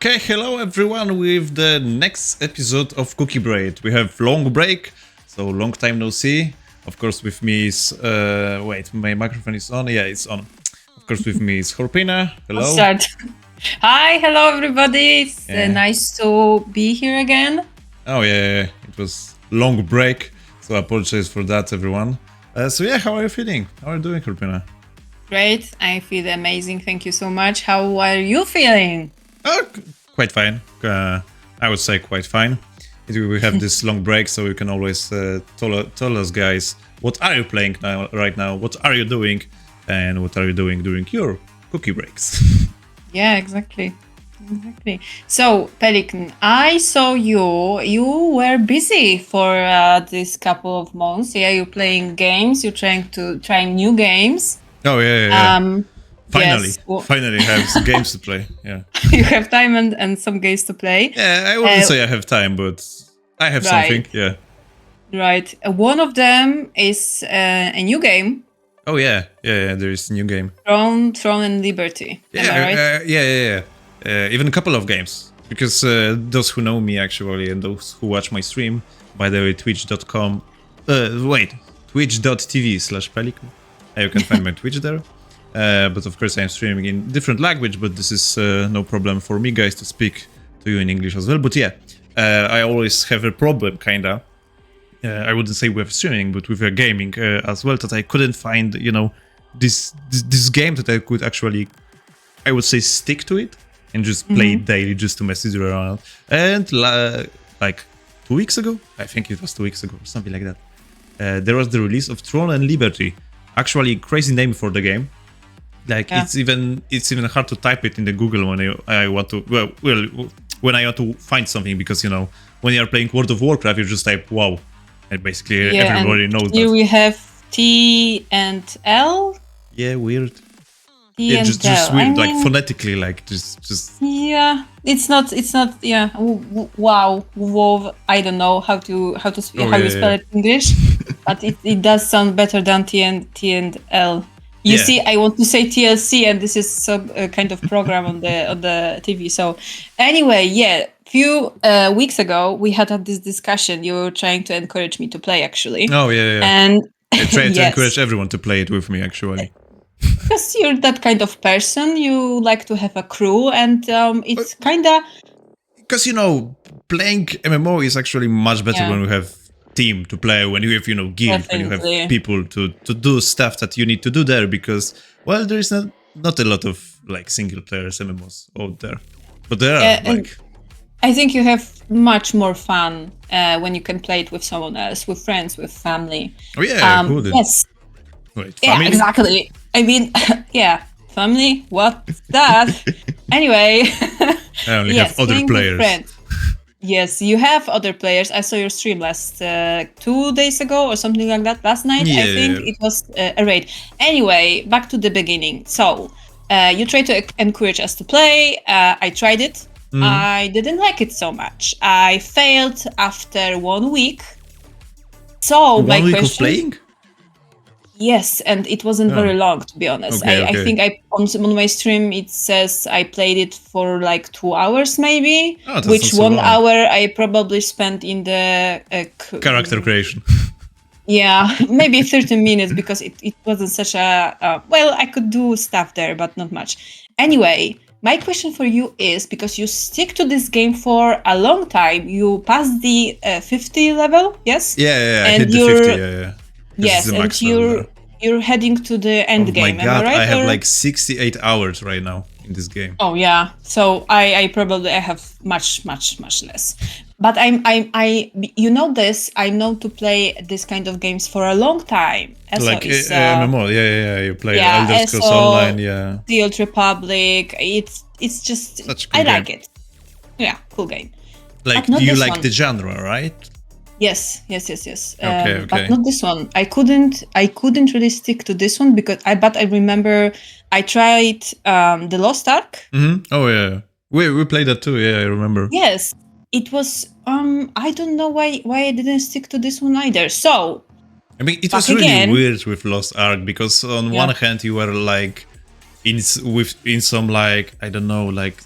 Okay, hello everyone with the next episode of Cookie Braid. We have long break, so long time no see. Of course with me is... wait, my microphone is on? Yeah, it's on. Of course with me is Horpina. Hello. I'll start. Hi, hello everybody. It's Yeah. nice to be here again. Oh yeah, it was long break, so I apologize for that everyone. So yeah, how are you feeling? How are you doing, Horpina? Great, I feel amazing. Thank you so much. How are you feeling? Quite fine. I would say quite fine. We have this long break, so you can always tell us, guys, what are you playing right now? What are you doing? And what are you doing during your cookie breaks? Yeah, exactly. So, Pelican, I saw you were busy for this couple of months. Yeah, you're playing games. You're trying new games. Oh yeah. Finally, yes. Well, finally have some games to play. Yeah. you have time and some games to play. Yeah, I wouldn't say I have time, but I have something. Yeah. Right. One of them is a new game. Oh yeah. There is a new game. Throne and Liberty. Am I right? Yeah. Even a couple of games, because those who know me actually and those who watch my stream, by the way, twitch.com. Twitch.tv/Pelican. You can find my Twitch there. But of course I'm streaming in different language, but this is no problem for me, guys, to speak to you in English as well. But yeah, I always have a problem, kinda. I wouldn't say with streaming, but with gaming as well, that I couldn't find, this game that I could actually, I would say, stick to it and just play it daily, just to message around. And like 2 weeks ago, I think it was 2 weeks ago, or something like that, there was the release of Throne and Liberty. Actually, crazy name for the game. Like it's even hard to type it in the Google when I want to when I want to find something, because when you are playing World of Warcraft, you just type WoW, and basically everybody knows that. Here we have T and L. Yeah, weird. T and just L. weird, like phonetically, like just. Yeah, it's not. Yeah, WoW. I don't know how to speak, how you spell it in English, but it does sound better than T and L. You see, I want to say TLC, and this is some kind of program on the TV. So, anyway, few weeks ago we had this discussion. You were trying to encourage me to play, actually. Oh yeah. And I try to encourage everyone to play it with me, actually. Because you're that kind of person. You like to have a crew, and it's kinda. Because playing MMO is actually much better when we have team to play, when you have guild, when you have people to do stuff that you need to do there, because there is not a lot of like single players MMOs out there, but there are like. I think you have much more fun when you can play it with someone else, with friends, with family. Oh yeah, good. Yes. Wait, yeah, exactly. I mean, family. What's that? Anyway. I only have other players. Yes, you have other players. I saw your stream last 2 days ago or something like that. Last night, I think it was a raid. Anyway, back to the beginning. So, you tried to encourage us to play. I tried it. I didn't like it so much. I failed after 1 week. So, my question... 1 week of playing? Yes, and it wasn't very long, to be honest. Okay. I think on my stream it says I played it for like 2 hours, maybe. Which 1 hour I probably spent in the character creation. Yeah, maybe 30 minutes, because it wasn't such a I could do stuff there, but not much. Anyway, my question for you is, because you stick to this game for a long time, you passed the 50 level, yes? Yeah, I hit the 50. Yeah. Yes, and you're heading to the end game. Oh my god, am I right? I have like 68 hours right now in this game. Oh yeah, so I probably have much less. But I know to play this kind of games for a long time. Like MMO, you play Elder Scrolls Online, The Old Republic. It's just such a cool I game. like it. Yeah, cool game. Like you like the genre, right? Yes. Okay. But not this one. I couldn't really stick to this one, because I remember I tried the Lost Ark. Oh yeah, we played that too. Yeah, I remember. Yes, it was. I don't know why I didn't stick to this one either. So, I mean, it was really weird with Lost Ark, because on one hand you were like in some like, I don't know, like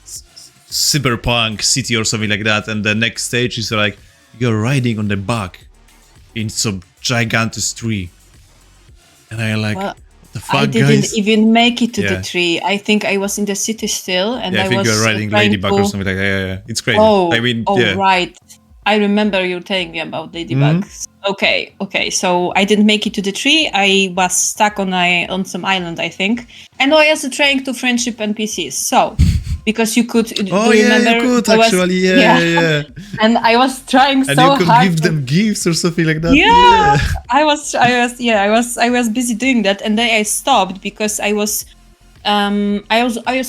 cyberpunk city or something like that, and the next stage is like you're riding on the back in some gigantic tree, and I like, Well, what the fuck, I didn't guys? even make it to Yeah. the tree. I think I was in the city still, and Yeah, I I think was you're riding trying Ladybug to... or something like that. Yeah. It's crazy. Oh, I mean, oh, yeah. right. I remember you telling me about ladybugs. Okay. So I didn't make it to the tree. I was stuck on some island, I think, and I was trying to friendship NPCs. So because you could, Oh do you yeah, remember? you could There was- actually, yeah. And I was trying And so you could hard. give them gifts or something like that. Yeah, I was busy doing that, and then I stopped because I was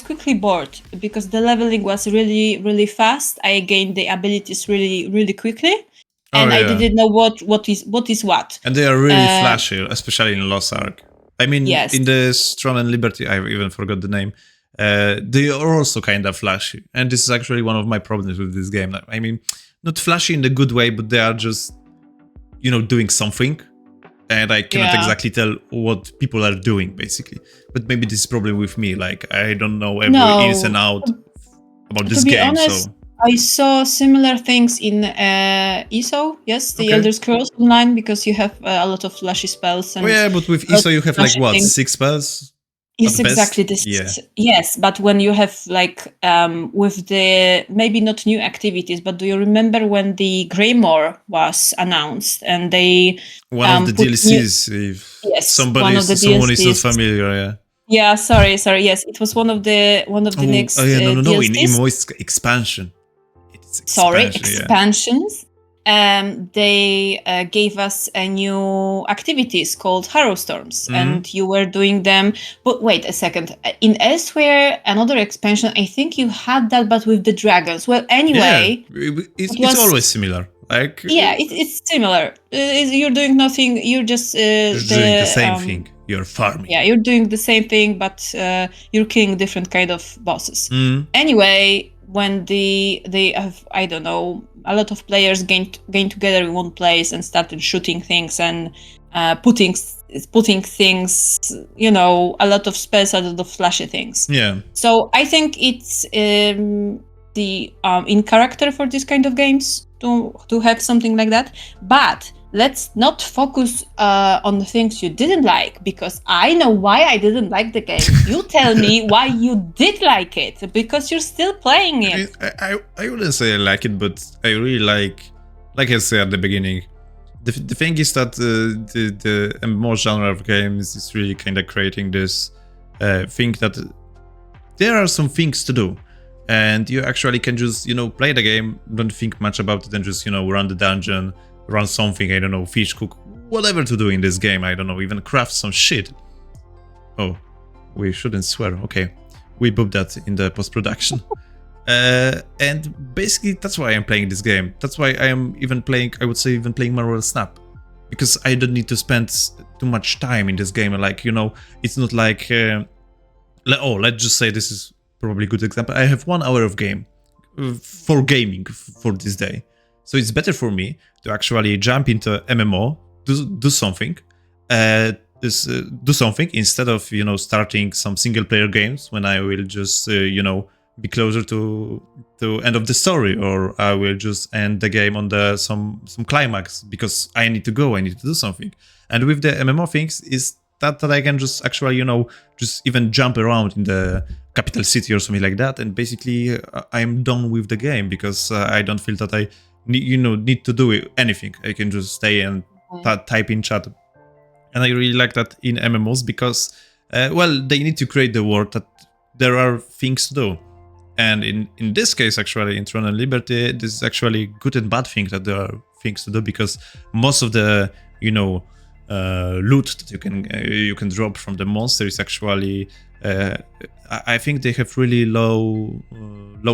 quickly bored because the leveling was really fast. I gained the abilities really quickly, and I didn't know what is what. And they are really flashy, especially in Lost Ark. I mean, Yes. in the Throne and Liberty, I even forgot the name. They are also kind of flashy, and this is actually one of my problems with this game. I mean, not flashy in the good way, but they are just, doing something, and I cannot exactly tell what people are doing, basically. But maybe this is problem with me. Like, I don't know every ins and out about this game. Honest, so I saw similar things in ESO, yes, the Elder Scrolls Online, because you have a lot of flashy spells. And but with ESO you have like what, 6 spells? Yes, exactly. This. Yeah. Yes, but when you have like with the maybe not new activities, but do you remember when the Greymore was announced and they one of the DLCs? If someone is not familiar, yeah. Yeah, sorry. Yes, it was one of the next. No, in DLCs. MMO it's expansion. Expansions. They gave us a new activities called Harrow Storms, and you were doing them. But wait a second, in Elsewhere, another expansion, I think you had that, but with the dragons. Well, anyway, it's always similar. Like, it's similar. You're doing nothing. You're just doing the same thing. You're farming. Yeah, you're doing the same thing, but you're killing different kind of bosses. Anyway, when they have, I don't know, a lot of players gained together in one place and started shooting things and putting things, a lot of spells, a lot of flashy things. Yeah. So I think it's the in character for this kind of games to have something like that. But let's not focus on the things you didn't like, because I know why I didn't like the game. You tell me why you did like it, because you're still playing it. I wouldn't say I like it, but I really like I said at the beginning, the thing is that the MMO genre of games is really kind of creating this thing that there are some things to do. And you actually can just, play the game, don't think much about it, and just, run the dungeon, run something, I don't know, fish, cook, whatever to do in this game, I don't know, even craft some shit. Oh, we shouldn't swear, okay. We booped that in the post-production. And basically, that's why I'm playing this game. That's why I am even playing, I would say even playing Marvel Snap. Because I don't need to spend too much time in this game, like, it's not like, let's just say this is probably a good example. I have 1 hour of game for gaming for this day. So it's better for me to actually jump into MMO, do something, do something instead of, starting some single player games when I will just, be closer to end of the story, or I will just end the game on some climax because I need to go, I need to do something. And with the MMO things is that I can just actually, just even jump around in the capital city or something like that, and basically I'm done with the game because I don't feel that I need to do anything. I can just stay and type in chat. And I really like that in MMOs because, they need to create the world that there are things to do. And in this case, actually, in Throne and Liberty, this is actually good and bad thing that there are things to do, because most of the, loot that you can drop from the monster is actually, I think they have really low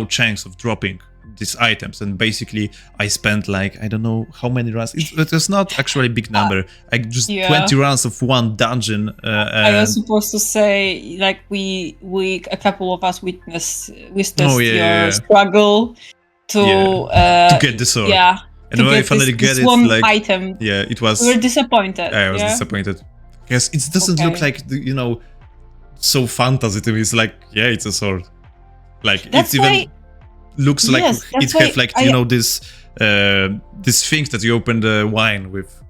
chance of dropping these items, and basically I spent like, I don't know how many runs. It was not actually a big number, like just 20 runs of one dungeon. I was supposed to say, like, we a couple of us witnessed your struggle to get the sword. Yeah. And when I finally get it, one like, item, it was. We were disappointed. I was disappointed. Yes, it doesn't look like, so fantasy to me. It's like, it's a sword. Like, That's it's why, even. looks like Yes, it that's have why like you know this things that you open the wine with.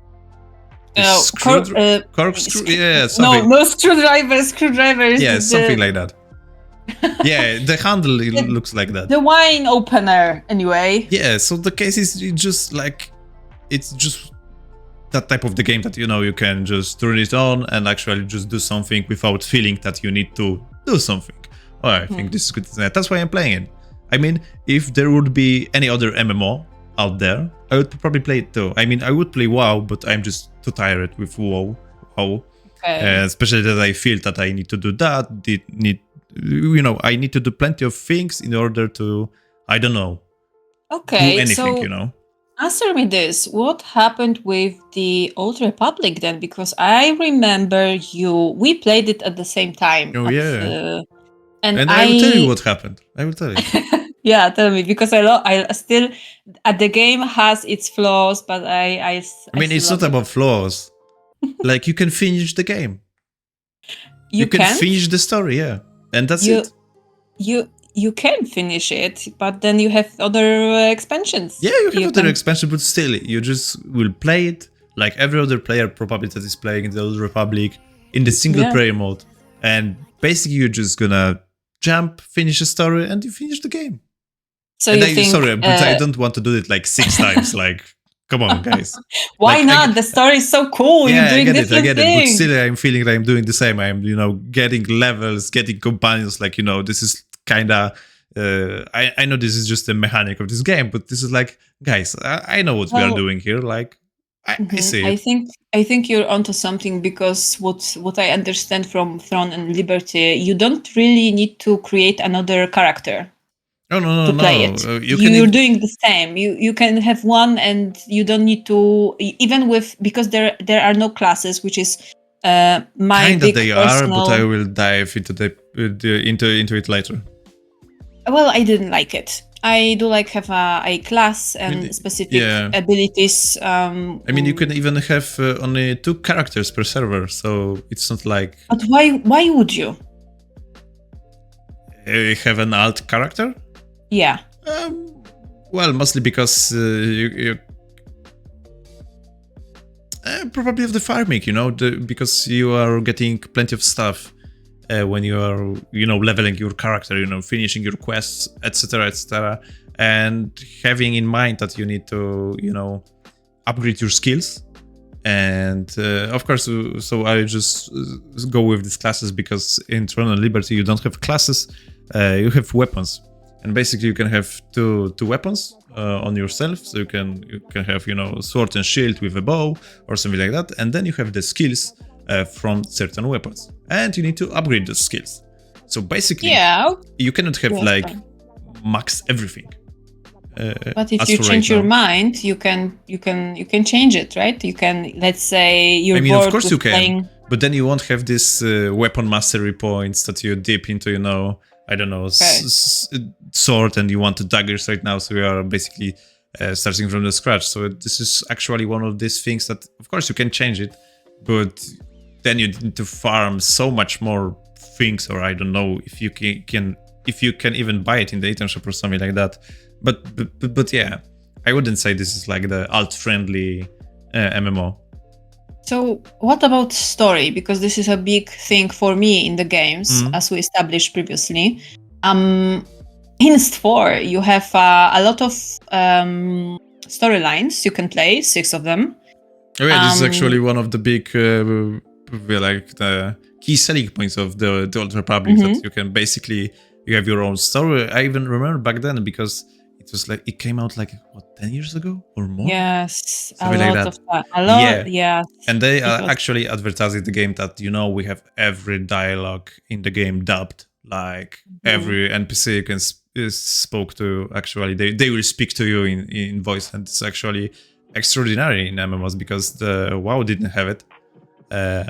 Corkscrew, yeah, something. No screwdrivers. Yeah, something like that. Yeah, the handle it looks like that. The wine opener, anyway. Yeah, so the case is just like it's just that type of the game that you know you can just turn it on and actually just do something without feeling that you need to do something. Oh, I think this is good. That's why I'm playing it. I mean, if there would be any other MMO out there, I would probably play it too. I mean, I would play WoW, but I'm just too tired with WoW. Especially that I feel that I need to do that. I need to do plenty of things in order to, I don't know, do anything, so you know. answer me this. What happened with the Old Republic then? Because I remember we played it at the same time. Oh, yeah. And I will tell you what happened. I will tell you. Yeah, tell me, because I still, the game has its flaws, but I mean, it's not about flaws. Like, you can finish the game. You can finish the story, yeah. And that's it. You can finish it, but then you have other expansions. Yeah, you have other expansions, but still, you just will play it like every other player probably that is playing in the Old Republic in the single player mode. And basically, you're just gonna jump, finish a story, and you finish the game. So and sorry, but I don't want to do it like 6 times. Like, come on, guys. Why not? The story is so cool. Yeah, You're doing I get it. But things. still, I'm feeling like I'm doing the same. I'm, getting levels, getting companions. Like, this is kind of. I know this is just a mechanic of this game, but this is like, guys, I know what we are doing here. Like, I see. I think you're onto something, because what I understand from Throne and Liberty, you don't really need to create another character. No. Play it. You're doing the same. You can have one, and you don't need to, even because there are no classes, which is my kind big of they personal... are, but I will dive into it later. Well, I didn't like it. I do like have a class and specific abilities. I mean, you can even have only 2 characters per server, so it's not like. But why would you have an alt character? Yeah. Well, mostly because you probably of the farming, because you are getting plenty of stuff when you are, leveling your character, finishing your quests, etc., and having in mind that you need to, upgrade your skills. And of course, so I just go with these classes, because in Throne and Liberty you don't have classes, you have weapons. And basically, you can have two weapons on yourself. So you can have sword and shield with a bow or something like that. And then you have the skills from certain weapons, and you need to upgrade those skills. So basically, you cannot have max everything. But if you change your mind, you can change it, right? You can, let's say you're bored of course you can, playing... but then you won't have this weapon mastery points that you dip into, I don't know, sword, and you want to daggers right now, so we are basically starting from the scratch. So this is actually one of these things that, of course, you can change it, but then you need to farm so much more things, or I don't know if you can even buy it in the item shop or something like that. But yeah, I wouldn't say this is like the alt-friendly MMO. So what about story? Because this is a big thing for me in the games, as we established previously. In St4, you have a lot of storylines you can play, 6 of them. Oh yeah, this is actually one of the big, the key selling points of the Old Republic, that you can basically, you have your own story. I even remember back then, because it was like, it came out like, 10 years ago or more? Yes, something a lot like of that. A lot, yeah. And they are actually advertising the game that, we have every dialogue in the game dubbed. Like, every NPC you can spoke to, actually, they will speak to you in voice. And it's actually extraordinary in MMOs, because the WoW didn't have it. I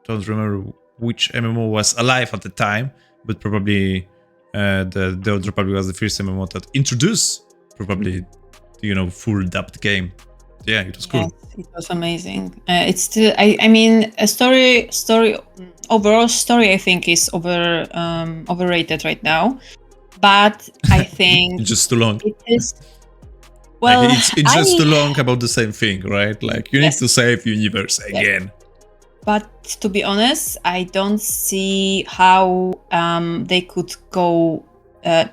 don't remember which MMO was alive at the time, but probably the Old Republic was the first MMO that introduced probably, full dubbed game. Yeah, it was cool. Yes, it was amazing. It's still, I mean, a overall story, I think, is overrated right now. but I think It's just too long. it is. Well, Like it's just too long about the same thing, right? Like you need Yes. to save universe again. But to be honest, I don't see how they could go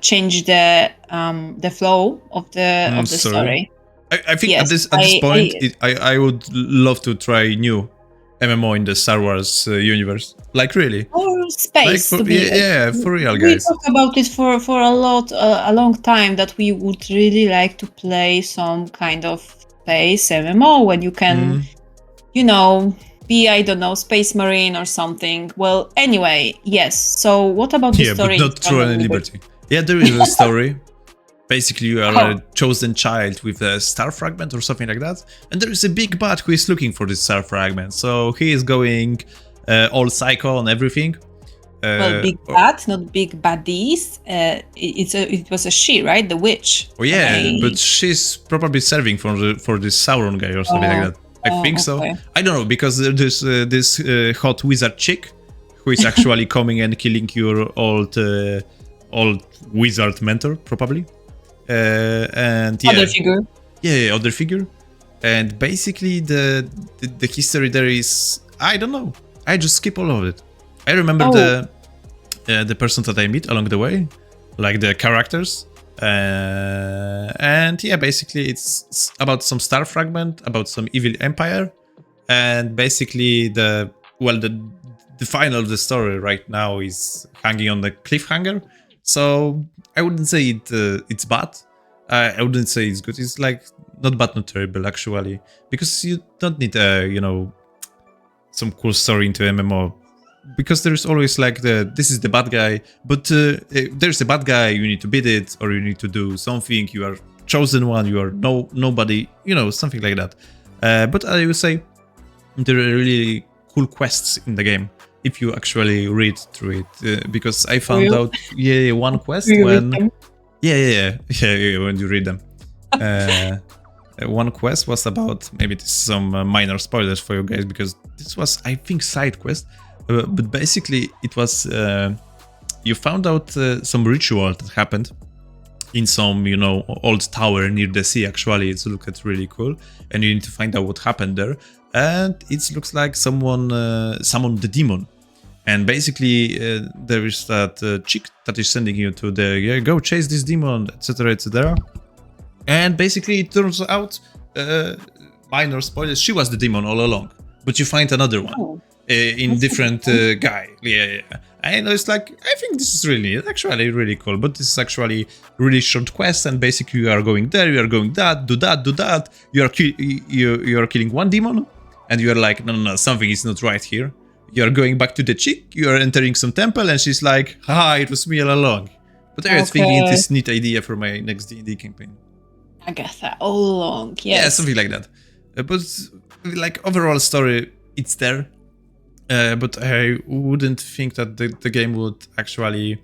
change the flow of the Sorry. story. I think Yes, at this point, I would love to try new MMO in the Star Wars universe. Like really, or space like to be. for real, We guys. talked about it for a long time that we would really like to play some kind of space MMO when you can, be, I don't know, Space Marine or something. Well, anyway, yes. So what about the Yeah, story? but not Throne and Liberty. Yeah, there is a story. Basically, you are a chosen child with a star fragment or something like that, and there is a big bad who is looking for this star fragment. So he is going all psycho on everything. Well, big bad, not big baddies. It was a she, right? The witch. Oh yeah, but she's probably serving for this Sauron guy or something like that. I think so. I don't know, because there's this hot wizard chick who is actually coming and killing your old wizard mentor, probably. And yeah, Other figure. Yeah, other figure. And basically the history there is, I don't know. I just skip all of it. I remember the person that I meet along the way, like the characters. And yeah, basically it's about some star fragment, about some evil empire, and basically the final of the story right now is hanging on the cliffhanger. So I wouldn't say it's bad. I wouldn't say it's good. It's like not bad, not terrible actually, because you don't need some cool story into MMO. Because there's always like this is the bad guy, but there's a bad guy, you need to beat it, or you need to do something, you are chosen one, you are nobody, something like that. But I would say there are really cool quests in the game if you actually read through it, because I found out one quest when when you read them. One quest was about, maybe this is some minor spoilers for you guys, because this was, I think, side quest. But basically, it was you found out some ritual that happened in some, old tower near the sea. Actually, it looked really cool, and you need to find out what happened there. And it looks like someone summoned the demon. And basically, there is that chick that is sending you to the go chase this demon, etc., etc. And basically, it turns out, minor spoilers, she was the demon all along. But you find another one. In different guy. Yeah. And it's like, I think this is actually really cool, but this is actually really short quest, and basically you are going there, you are going that, do that, you are killing one demon, and you are like, no, something is not right here. You are going back to the chick, you are entering some temple, and she's like, haha, it was me all along. But I was thinking it is a neat idea for my next D&D campaign. Agatha all along, yes. Yeah, something like that. But like overall story, it's there. But I wouldn't think that the game would actually...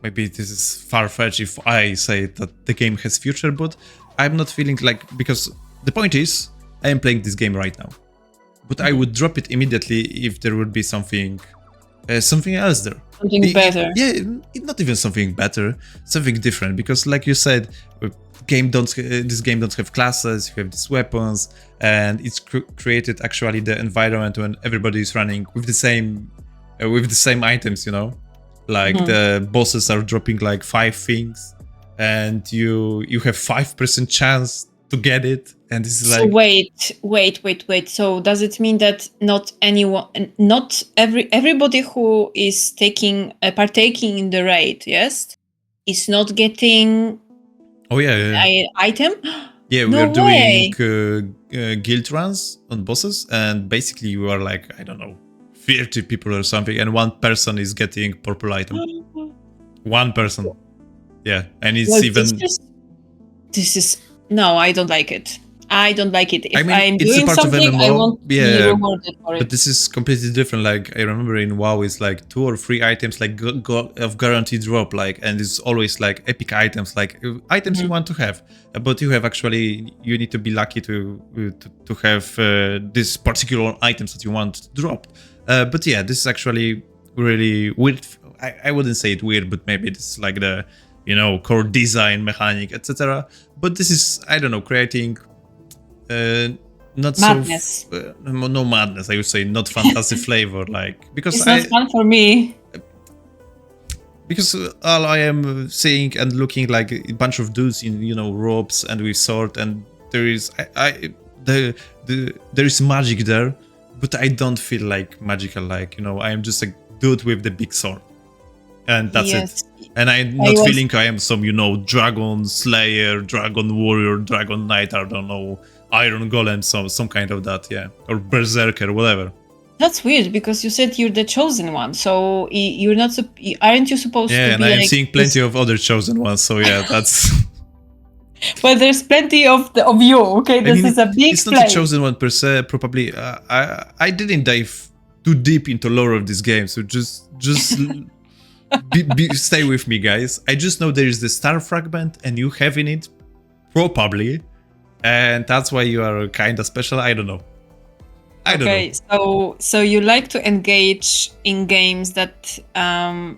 maybe this is far-fetched if I say that the game has future, but I'm not feeling like... Because the point is, I am playing this game right now. But I would drop it immediately if there would be something else there. Something better. Yeah, not even something better, something different. Because like you said, this game don't have classes, you have these weapons, and it's created actually the environment when everybody is running with the same items, like the bosses are dropping like 5 things, and you have 5% chance to get it, and this is like... So wait. So does it mean that everybody who is partaking in the raid, yes, is not getting... Oh yeah. Item? Yeah, we are doing guild runs on bosses, and basically you are like, I don't know, 30 people or something, and one person is getting purple item. One person. Yeah, and it's This is... No, I don't like it. I don't like it. If I'm it's doing a part something, of MMO, I want to be rewarded for it. But this is completely different. Like I remember in WoW, it's like 2 or 3 items like of guaranteed drop, like, and it's always like epic items, like items you want to have. But you need to be lucky to have these particular items that you want to drop. But yeah, this is actually really weird. I wouldn't say it weird, but maybe it's like the, you know, core design mechanic, etc. But this is, I don't know, creating not Madness. so no madness. I would say not fantasy flavor, like because It's not fun for me. Because all I am seeing and looking like a bunch of dudes in, you know, robes and with sword, and there is there is magic there, but I don't feel like magical. Like, you know, I am just a dude with the big sword, and that's it. And I'm not feeling I am some, you know, dragon slayer, dragon warrior, dragon knight. I don't know, iron golem, some kind of that, yeah, or berserker, whatever. That's weird because you said you're the chosen one, so you're not. Aren't you supposed to be? Yeah, and I'm like seeing plenty of other chosen ones. So yeah, that's. Well, there's plenty of you. Okay, this is a big. It's not a chosen one per se. Probably, I didn't dive too deep into lore of this game, so just stay with me, guys. I just know there is the star fragment, and you have in it, probably, and that's why you are kind of special. I don't know. I don't know. So you like to engage in games that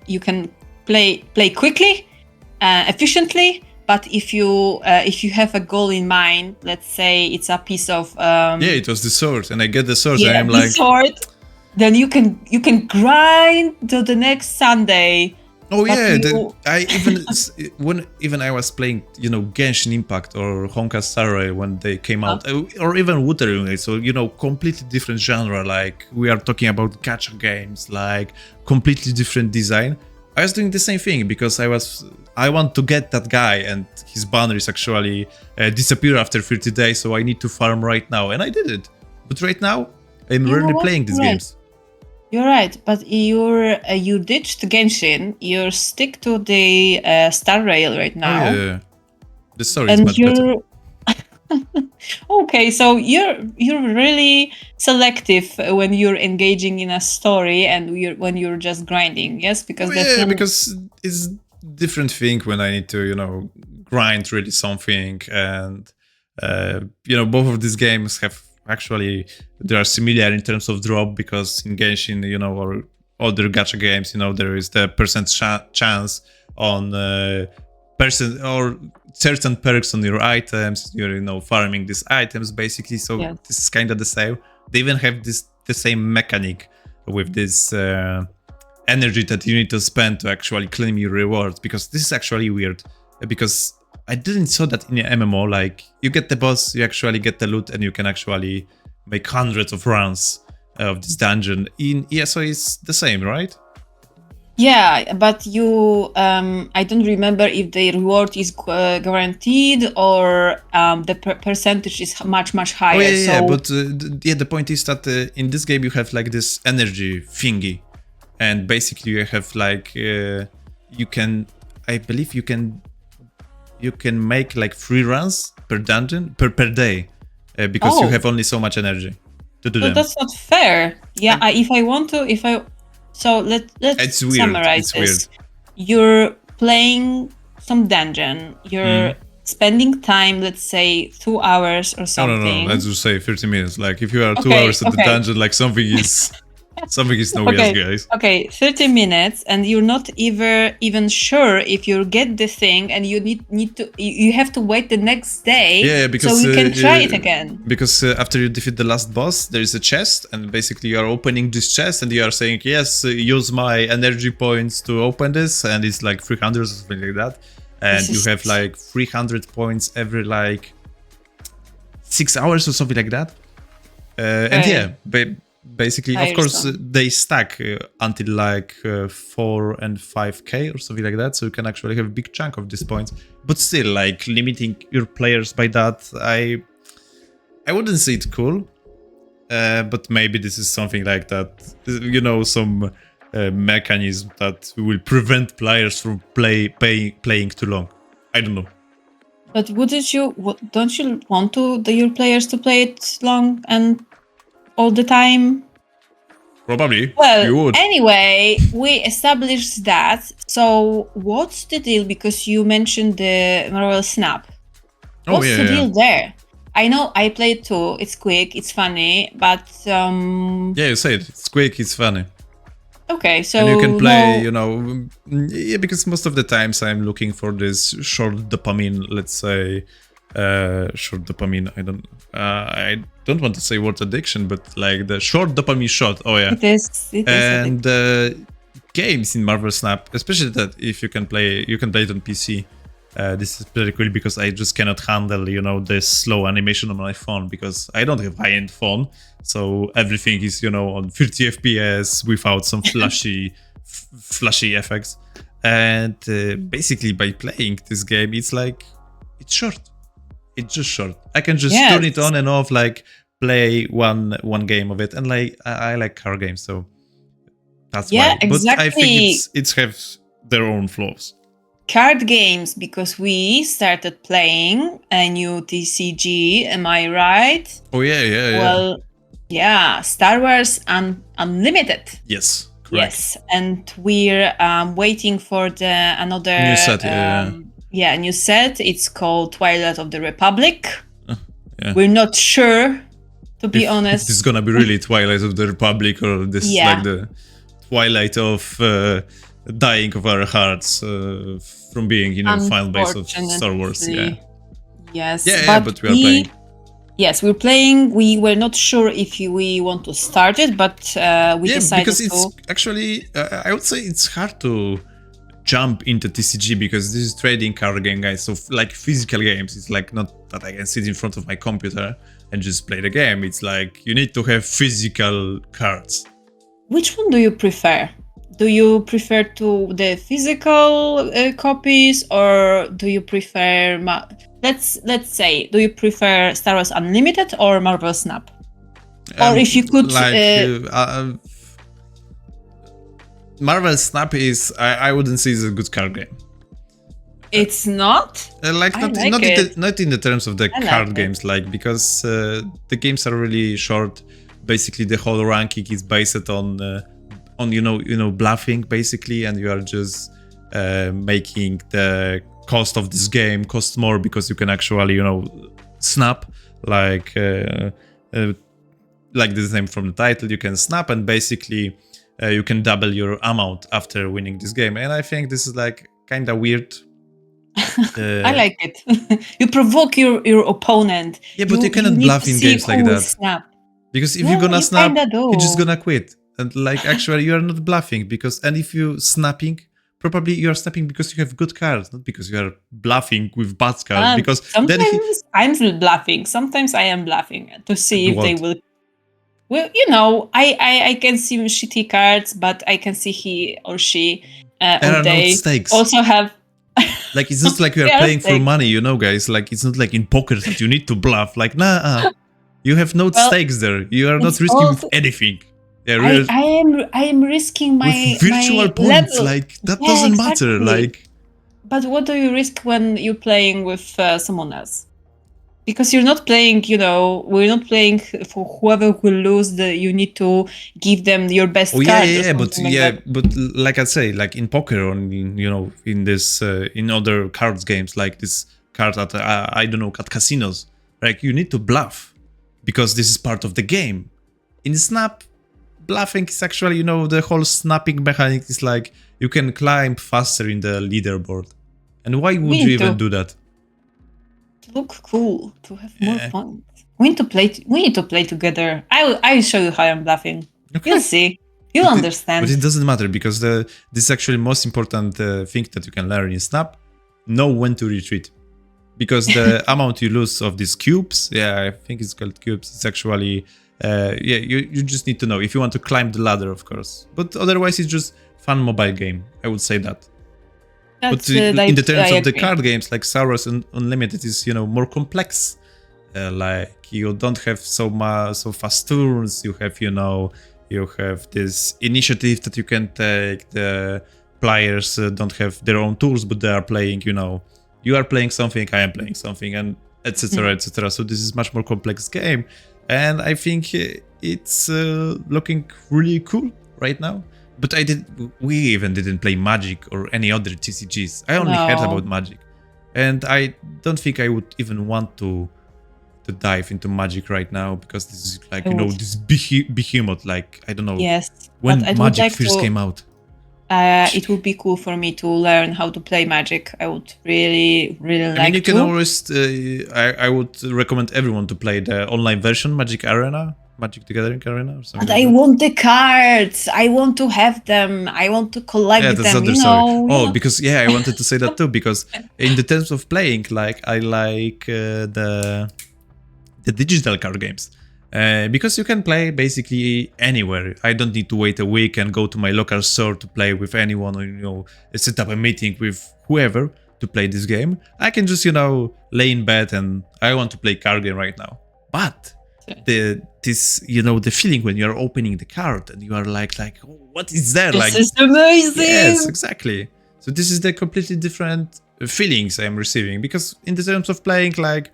you can play quickly, efficiently. But if you have a goal in mind, let's say it's a piece of yeah, it was the sword, and I get the sword, yeah, and I'm the like sword, then you can grind till the next Sunday. Oh yeah, when I was playing, you know, Genshin Impact or Honkai Star Rail when they came out, or even Wuthering, so, you know, completely different genre. Like, we are talking about gacha games, like completely different design. I was doing the same thing because I want to get that guy, and his banner is actually disappear after 30 days, so I need to farm right now, and I did it. But right now, I'm rarely playing these games. You're right, but you ditched Genshin. You stick to the Star Rail right now. Oh, yeah. The story is much better. Okay, so you're really selective when you're engaging in a story and when you're just grinding. Yes, because because it's different thing when I need to, you know, grind really something, and you know, both of these games have. Actually, they are similar in terms of drop, because in Genshin, you know, or other gacha games, you know, there is the percent chance on person or certain perks on your items. You're, you know, farming these items basically. So yeah, this is kind of the same. They even have the same mechanic with this energy that you need to spend to actually claim your rewards. Because this is actually weird. Because I didn't saw that in an MMO, like, you get the boss, you actually get the loot, and you can actually make hundreds of runs of this dungeon. In ESO is the same, right? Yeah, but you, I don't remember if the reward is guaranteed or the percentage is much higher. Oh yeah, but the point is that in this game you have like this energy thingy, and basically you have like, I believe you can make like 3 runs per dungeon per day, because you have only so much energy to do them. That's not fair. Yeah, so let's summarize this. You're playing some dungeon. You're spending time, let's say 2 hours or something. No, let's just say 30 minutes. Like, if you are 2 hours at the dungeon, like something is no yes, guys. Okay, 30 minutes, and you're not even sure if you get the thing, and you you have to wait the next day. Yeah, because so you can try it again. Because after you defeat the last boss, there is a chest, and basically you are opening this chest, and you are saying, yes, use my energy points to open this, and it's like 300 or something like that, and you have like 300 points every like 6 hours or something like that, and yeah, basically, of course, they stack until like 4 and 5k or something like that, so you can actually have a big chunk of these points. But still, like, limiting your players by that, I wouldn't say it's cool. But maybe this is something like that, you know, some mechanism that will prevent players from playing too long. I don't know. But don't you want your players to play it long and all the time? Probably. Well, you would. Anyway, we established that. So what's the deal? Because you mentioned the Marvel Snap. What's the deal there? I know I played too. It's quick, it's funny, but yeah, you said it. It's quick, it's funny. Okay, so and you can play, no... you know, yeah, because most of the times I'm looking for this short dopamine, let's say, short dopamine. I don't want to say word addiction, but like the short dopamine shot. Oh yeah, It is. It is. and games in Marvel Snap, especially that if you can play it on PC. This is pretty cool because I just cannot handle, you know, the slow animation on my phone because I don't have high-end phone, so everything is, you know, on 30 FPS without some flashy effects. And basically, by playing this game, it's like it's short. It's just short. I can just turn it on and off, like play one game of it, and like I like car games, so that's why. Exactly. But I think it's have their own flaws. Card games, because we started playing a new TCG, am I right? Oh yeah. Well, yeah, Star Wars Unlimited. Yes, correct. Yes, and we're waiting for another new set. New set. It's called Twilight of the Republic. Yeah. We're not sure, to be honest. This is gonna be really Twilight of the Republic, or this is like the Twilight of dying of our hearts from being, you know, final base of Star Wars. Yeah. Yes. Yeah, but we are playing. Yes, we're playing. We were not sure if we want to start it, but we decided because it's actually, I would say it's hard to jump into TCG because this is trading card game, guys. So like physical games, it's like not that I can sit in front of my computer and just play the game. It's like you need to have physical cards. Which one do you prefer? Do you prefer to the physical copies, or do you prefer... Let's say, do you prefer Star Wars Unlimited or Marvel Snap? Or if you could... Marvel Snap is... I wouldn't say it's a good card game. It's not? Not in the terms of the card games, like, because the games are really short. Basically, the whole ranking is based on you know bluffing, basically, and you are just making the cost of this game cost more because you can actually, you know, snap, like the name from the title, you can snap, and basically you can double your amount after winning this game. And I think this is like kind of weird. I like it. You provoke your opponent. Yeah, but you cannot bluff in games like that. Snap. Because if you're gonna snap, you're just gonna quit. And like, actually, you are not bluffing, because, and if you snapping, probably you are snapping because you have good cards, not because you are bluffing with bad cards. Because sometimes I'm bluffing. Sometimes I am bluffing to see if they will. Well, you know, I can see shitty cards, but I can see he or she or they stakes. Also have. Like, it's not like you are playing for money, you know, guys. Like, it's not like in poker that you need to bluff. Like, nah, you have no stakes there. You are not risking anything. Yeah, I am risking my virtual points. Level. Like, that doesn't matter. Like, but what do you risk when you're playing with someone else? Because you're not playing, you know, we're not playing for whoever will lose. You need to give them your best card. But like I say, like in poker, or you know, in this in other cards games, like this card at I don't know, at casinos, like you need to bluff because this is part of the game. In Snap, bluffing is actually, you know, the whole snapping mechanic is like you can climb faster in the leaderboard. And why would you even do that? Look cool, to have more fun. We need to play together. I will show you how I'm bluffing. Okay. You'll see. You'll understand. But it doesn't matter, because this is actually the most important thing that you can learn in Snap. Know when to retreat. Because the amount you lose of these cubes, I think it's called cubes, it's actually you just need to know if you want to climb the ladder, of course. But otherwise it's just fun mobile game, I would say that. But in the terms of the card games, like Star Wars Unlimited is, you know, more complex. Like, you don't have so fast turns. You have, you know, you have this initiative that you can take. The players don't have their own tools, but they are playing, you know, you are playing something, I am playing something, and etc. etc. So this is much more complex game, and I think it's looking really cool right now. But we even didn't play Magic or any other TCGs. I only heard about Magic. And I don't think I would even want to to dive into Magic right now because this is like I would. this behemoth. Like I don't know Yes, when but I would Magic like first to. came out. It would be cool for me to learn how to play Magic. I would really, really I mean, like you can to. always. I would recommend everyone to play the online version, Magic Arena, Magic the Gathering Arena, or something. But like I that. want the cards. I want to have them. I want to collect Yeah, that's them. other You story. know. Oh, because I wanted to say that too because in the terms of playing, like I like the digital card games. Because you can play basically anywhere. I don't need to wait a week and go to my local store to play with anyone or, set up a meeting with whoever to play this game. I can just, lay in bed and I want to play card game right now. But the feeling when you're opening the card and you are like, oh, what is there? This is amazing. Yes, exactly. So this is the completely different feelings I'm receiving because in the terms of playing, like,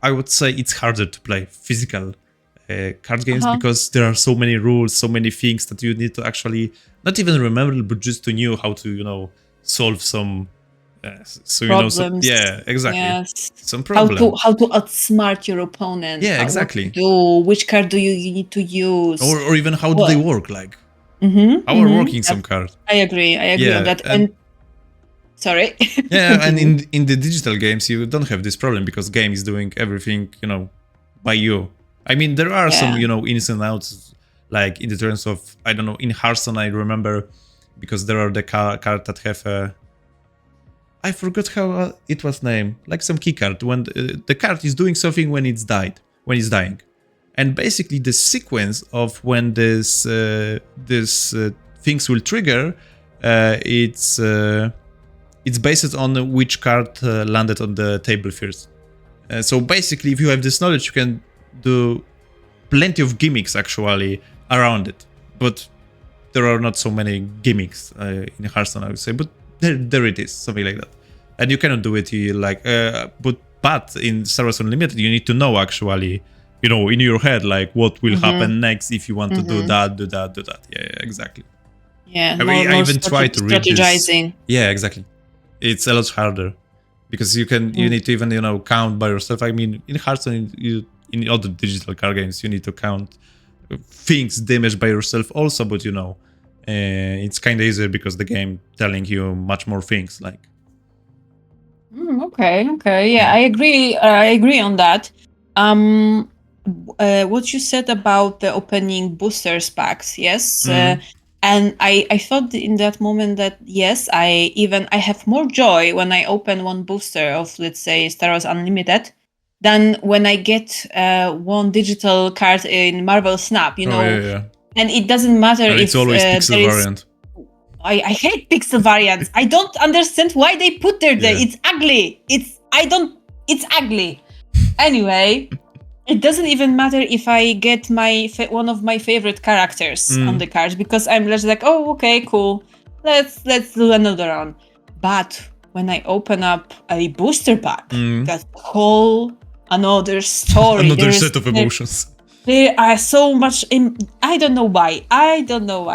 I would say it's harder to play physical card games because there are so many rules, so many things that you need to actually not even remember, but just to know how to, solve some. Problems. Yeah, exactly. Yes. Some problem. How to outsmart your opponent. Yeah, exactly. What to do, which card do you need to use? Or even how do they work? Like, how are working some cards? I agree on that. And sorry. Yeah, and in the digital games, you don't have this problem because game is doing everything, by you. I mean, there are some, ins and outs, like in the terms of, I don't know, in Hearthstone, I remember, because there are the cards that have I forgot how it was named, like some key card, when the card is doing something when it's dying. And basically the sequence of when this things will trigger, it's based on which card landed on the table first. So basically, if you have this knowledge, you can do plenty of gimmicks actually around it. But there are not so many gimmicks in Hearthstone, I would say. But there it is, something like that. And you cannot do it like, but in Star Wars Unlimited, you need to know actually, in your head, like what will happen next if you want to do that. Yeah, exactly. Yeah, I even try to read strategizing. Yeah, exactly. It's a lot harder because you need to even count by yourself. I mean, in Hearthstone, in other digital card games, you need to count things damaged by yourself also, but it's kind of easier because the game telling you much more things. Like, okay, yeah, I agree on that. What you said about the opening boosters packs, yes. And I thought in that moment that yes, I have more joy when I open one booster of, let's say, Star Wars Unlimited than when I get one digital card in Marvel Snap, Yeah. And it doesn't matter if it's always pixel variant. I hate pixel variants. I don't understand why they put there. Yeah. It's ugly. It's ugly. Anyway. It doesn't even matter if I get one of my favorite characters on the card because I'm just like, oh, okay, cool. Let's do another one. But when I open up a booster pack, that's whole another story. Another set of emotions. There are so much. I don't know why. I don't know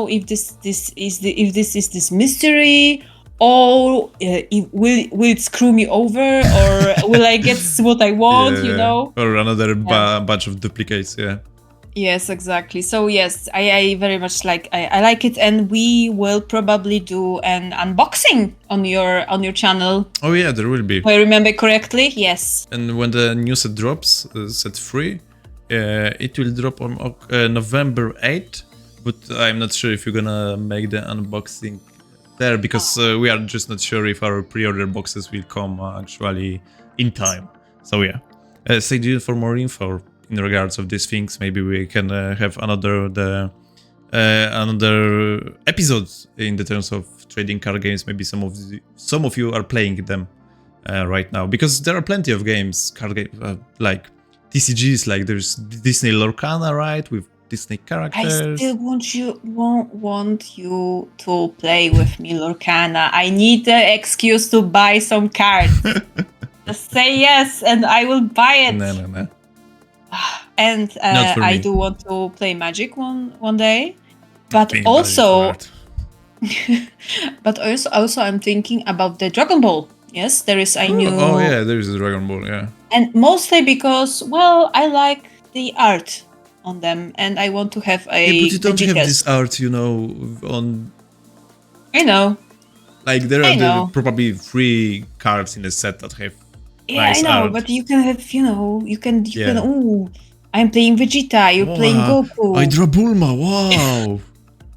if this is this mystery. Or will it screw me over, or will I get what I want? Or another batch of duplicates. Yeah. Yes, exactly. So yes, I very much like. I like it, and we will probably do an unboxing on your channel. Oh yeah, there will be. If I remember correctly, yes. And when the new set drops, set 3, it will drop on November 8th. But I'm not sure if you're gonna make the unboxing there because we are just not sure if our pre-order boxes will come actually in time. So yeah, stay tuned for more info in regards of these things. Maybe we can have another episodes in the terms of trading card games. Maybe some of you are playing them right now because there are plenty of games, card games like TCGs. Like there's Disney Lorcana, right, with Disney characters. I still want you to play with me, Lorcana. I need an excuse to buy some cards. Just say yes, and I will buy it. No. And I do want to play Magic one day, but also, I'm thinking about the Dragon Ball. Yes, there is a new. Oh yeah, there is a Dragon Ball. Yeah. And mostly because, well, I like the art on them, and I want to have a. Yeah, but you don't have Vegetas. this art, you know, on. I know. Like there I are know. probably 3 cards in a set that have Yeah, nice I know, art. but you can have, you can. Yeah. Ooh, I'm playing Vegeta. You're playing Goku. I draw Bulma. Wow.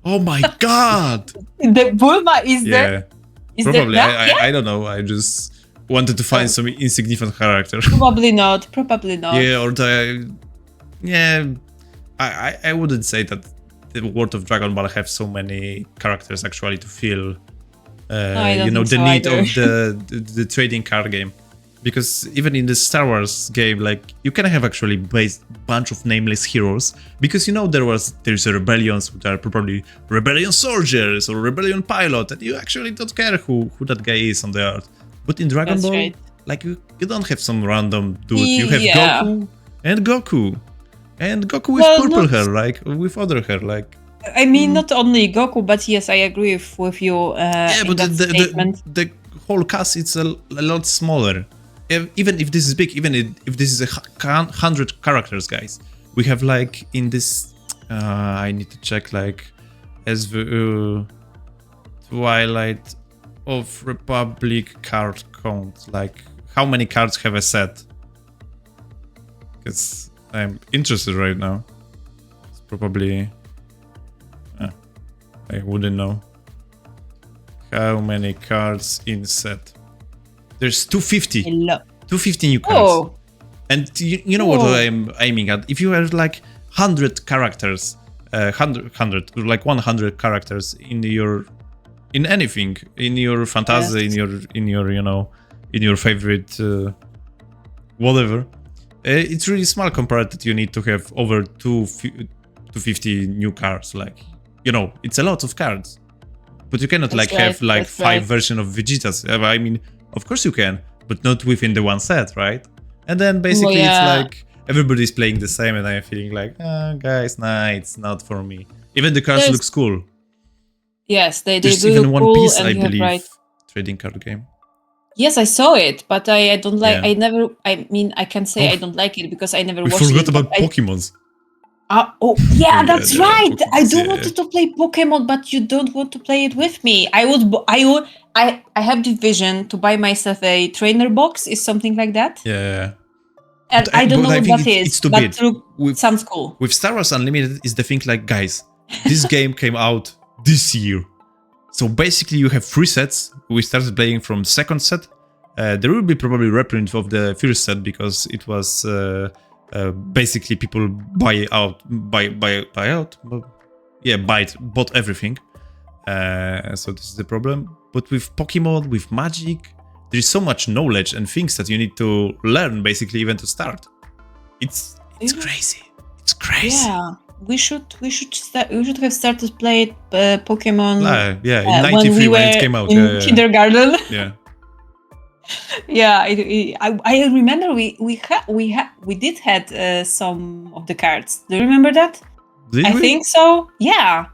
Oh my god. The Bulma is Yeah. there. Is Probably. there? I don't know. I just wanted to find some insignificant character. Probably not. Probably not. Yeah, or the. Yeah. I wouldn't say that the World of Dragon Ball have so many characters actually to fill. You know, the need of the trading card game, because even in the Star Wars game, like you can have actually bunch of nameless heroes, because you know there's a rebellions that are probably rebellion soldiers or rebellion pilot, and you actually don't care who that guy is on the art. But in Dragon Ball, right. like you don't have some random dude. You have Goku and Goku with purple hair, like with other hair, like. I mean, not only Goku, but yes, I agree with you. Yeah, but the whole cast is a lot smaller. Even if this is big, even if this is 100 characters, guys, we have like in this. I need to check like as the Twilight of Republic card count. Like how many cards have a set? Because I'm interested right now. It's probably. I wouldn't know. How many cards in set? There's 250. 250 new cards. Oh. And you know what I'm aiming at? If you have like 100 characters, 100 like 100 characters in anything, in your fantasy, in your you know, in your favorite whatever, it's really small compared that you need to have over 250 new cards. Like, you know, it's a lot of cards, but you cannot have like 5 versions of Vegetas. I mean, of course you can, but not within the one set, right? And then basically it's like everybody's playing the same, and I'm feeling like, guys, nah, it's not for me. Even the cards looks cool. Yes, they There's do even One cool, Piece, and I believe, right. trading card game. Yes, I saw it, but I don't like. Yeah. I never. I mean, I can say I don't like it because I never watched it. We forgot about Pokemons. Yeah, that's right. Pokemons, I do want to play Pokemon, but you don't want to play it with me. I have the vision to buy myself a trainer box. Is something like that? Yeah. And But I don't know what that is. It's too but big. Sounds cool. With Star Wars Unlimited is the thing, like, guys, this game came out this year. So basically you have 3 sets. We started playing from second set. There will be probably reprint of the first set because it was basically people bought everything. So this is the problem. But with Pokemon, with Magic, there is so much knowledge and things that you need to learn basically even to start. It's crazy. It's crazy. Yeah, we should have started playing Pokemon. In '93 when it came out. In kindergarten. Yeah. Yeah, I remember we did had some of the cards. Do you remember that? Did we? Think so. Yeah.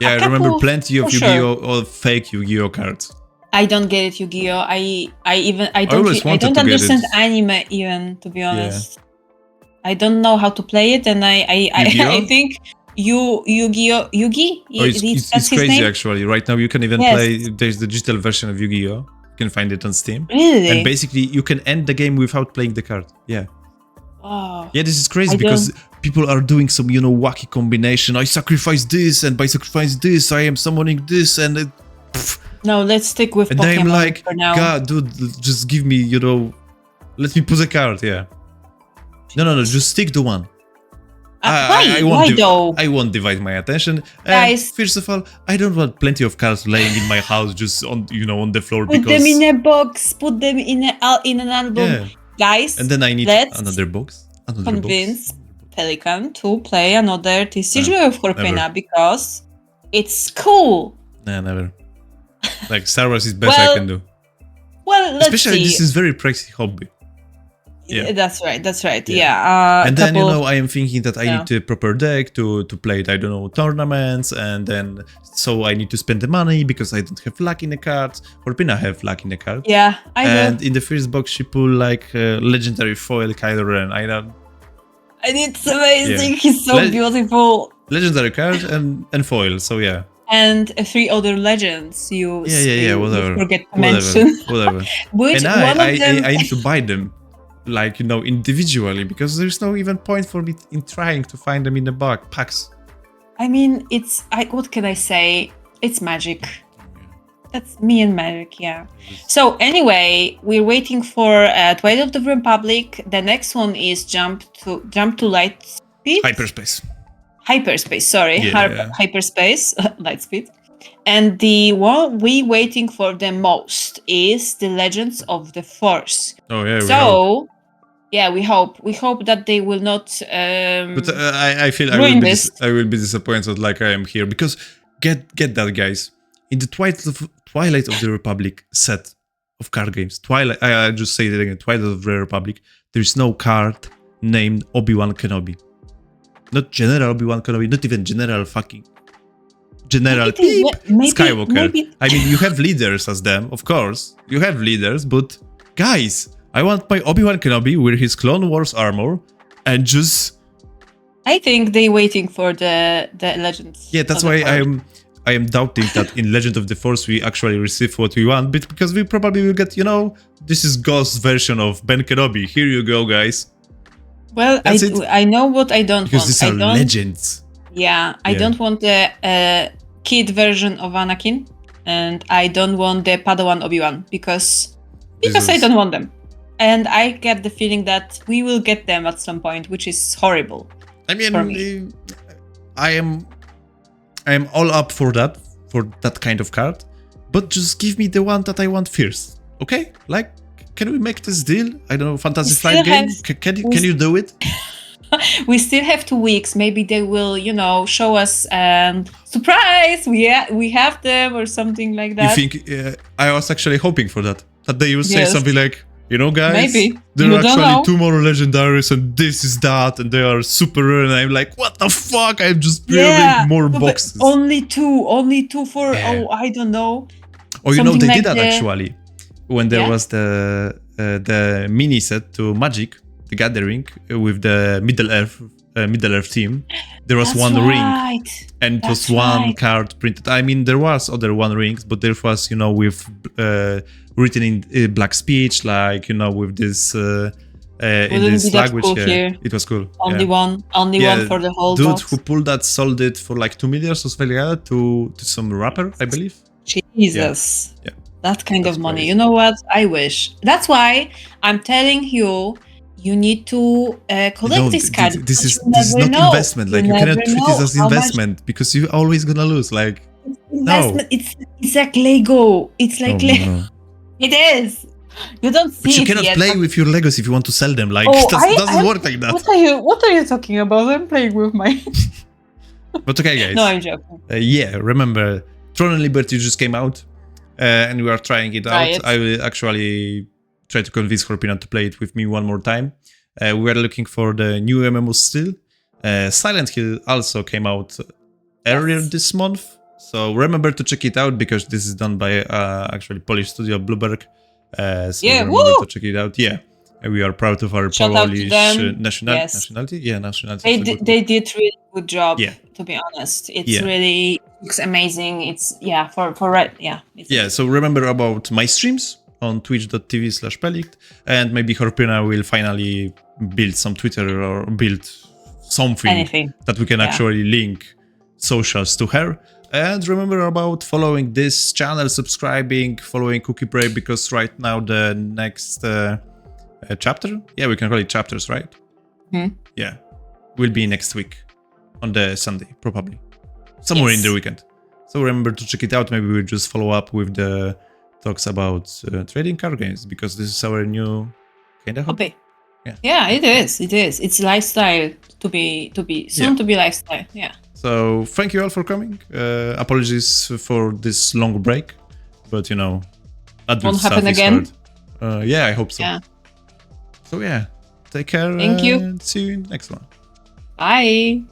Yeah, I remember plenty of Yu-Gi-Oh! Or fake Yu-Gi-Oh! Cards. I don't get it, Yu-Gi-Oh! I don't understand anime even, to be honest. Yeah. I don't know how to play it, and I think Yu-Gi-Oh! It's crazy actually. Right now you can even play. There's the digital version of Yu-Gi-Oh! You can find it on Steam. Really? And basically you can end the game without playing the card. Yeah. Oh. Yeah, this is crazy because people are doing some, you know, wacky combination. I sacrifice this, and by sacrifice this, I am summoning this, and no, let's stick with Pokemon. And I'm like, for now. God, dude, just give me, you know, let me put a card. Yeah. No, just stick to one. Why though? I won't divide my attention. Guys, first of all, I don't want plenty of cards laying in my house just on, you know, on the floor. Put them in a box. Put them in an album. Yeah. Guys, and then I need another box. Convince Pelican to play another TCG with Corpina because it's cool. Nah, never. Like Star Wars is best I can do. Well, let's Especially see. This is very pricey hobby. Yeah. That's right. That's right. Yeah. Yeah. And then, I am thinking that I Yeah. need a proper deck to play, I don't know, tournaments, and then so I need to spend the money because I don't have luck in the cards. Horpina have luck in the card. Yeah, I do. And in the first box, she pulled like legendary foil Kylo Ren. And it's amazing. Yeah. He's so beautiful. Legendary card and foil. So yeah. And 3 other legends you Whatever. forget to mention. Whatever. Which and one of them? I need to buy them, like, individually, because there's no even point for me in trying to find them in the packs. I mean, what can I say? It's magic. That's me and magic, yeah. So anyway, we're waiting for Twilight of the Republic. The next one is Jump to Light Speed. Hyperspace, sorry. Yeah. Hyperspace, light speed. And the one we waiting for the most is the Legends of the Force. Oh yeah. We hope that they will not. But I feel I will be disappointed, like I am here, because get that, guys. In the Twilight of the Republic set of card games, I just say it again. Twilight of the Republic. There is no card named Obi-Wan Kenobi. Not General Obi-Wan Kenobi, not even General Skywalker. Maybe. I mean, you have leaders as them, of course. You have leaders, but guys, I want my Obi-Wan Kenobi with his Clone Wars armor and just... I think they waiting for the Legends. Yeah, that's why I am doubting that in Legend of the Force we actually receive what we want, but because we probably will get, this is Ghost's version of Ben Kenobi. Here you go, guys. Well, I know what I don't because want. These are legends. Yeah, I don't want the kid version of Anakin, and I don't want the Padawan Obi-Wan because I don't want them. And I get the feeling that we will get them at some point, which is horrible. I mean, for me. I am all up for that kind of card, but just give me the one that I want first, okay? Like, can we make this deal? I don't know, Fantasy Flight game? Can you do it? We still have 2 weeks. Maybe they will, show us surprise. We have them or something like that. You think? I was actually hoping for that they would say something like, guys, maybe there are actually 2 more legendaries, and this is that, and they are super rare. And I'm like, what the fuck? I'm just building more boxes. Only two for I don't know. Oh, they did that actually. When there was the mini set to Magic the Gathering with the Middle Earth team, there was one ring, and it was one card printed. I mean, there was other one rings, but there was, with written in black speech, like, with this in this language. Cool here. It was cool. Only one for the whole dude box. Who pulled that sold it for like 2 million or something like that to some rapper, I believe. Jesus. Yeah. That kind of money. Crazy. You know what? I wish. That's why I'm telling you, you need to collect this card. This is not investment. Like, you cannot treat this as investment because you're always gonna lose. Like, investment. It's like Lego. It's like Lego. No. It is. You don't see. But you cannot play with your Legos if you want to sell them. Like, doesn't work like that. What are you talking about? I'm playing with my. But okay, guys. No, I'm joking. Remember, Throne and Liberty just came out. And we are trying it out. I will actually try to convince Horpina to play it with me one more time. We are looking for the new MMO still. Silent Hill also came out earlier this month. So remember to check it out because this is done by actually Polish studio Blueberg. Remember to check it out. Yeah. And we are proud of our Polish nationality. Yeah, nationality. They did really good job. Yeah. To be honest, it's really looks amazing. It's So remember about my streams on twitch.tv/Pelict, and maybe Horpina will finally build some Twitter or build something that we can actually link socials to her. And remember about following this channel, subscribing, following Cookie Break, because right now the next chapter, we can call it chapters, right? Yeah, will be next week on the Sunday, probably somewhere in the weekend. So remember to check it out. Maybe we'll just follow up with the talks about trading card games, because this is our new kind of hobby. Yeah, it is. It's lifestyle to be soon to be lifestyle. Yeah. So thank you all for coming. Apologies for this long break, but adult won't stuff happen is again. hard. I hope so. Yeah. So Take care. Thank you. And see you in the next one. Bye.